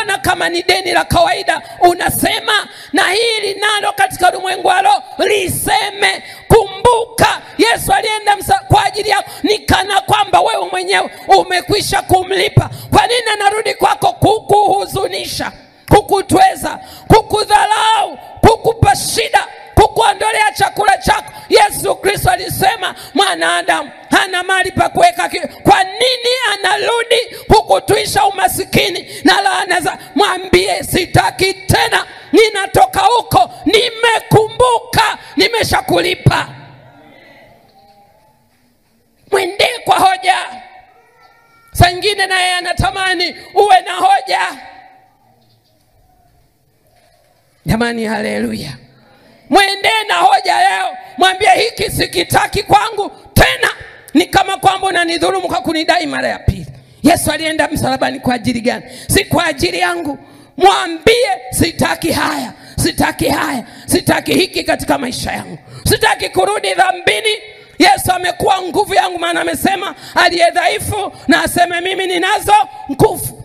mbona kama ni deni la kawaida unasema? Na hili nalo katika ulimwengu wa roho liseme. Kumbuka Yesu alienda kwa ajili yako, ni kana kwamba wewe mwenyewe umekwisha kumlipa. Kwa nini anarudi kwako? Kukuhuzunisha, kukutweza, kukudharau, kukupa shida, kukuondolea chakula chako. Yesu Kristo alisema mwanadamu hana mali pa kuweka. Kwa nini anarudi kukutwisha umasikini na laana? Mwambie sitaki tena, ninatoka huko, nimekumbuka, nimeshakulipa. Mwende kwa hoja. Saa nyingine naye anatamani uwe na hoja. Jamani, haleluya. Mwende na hoja leo. Mwambie hiki sikitaki kwangu tena. Ni kama kwamba unanidhulumu kwa kunidai mara ya pili. Yesu alienda msalabani kwa ajili gani? Si kwa ajili yangu. Mwambie sitaki haya, sitaki haya, sitaki hiki katika maisha yangu. Sitaki kurudi dhambini. Yesu amekuwa nguvu yangu, maana amesema aliye dhaifu na aseme mimi ninazo nguvu.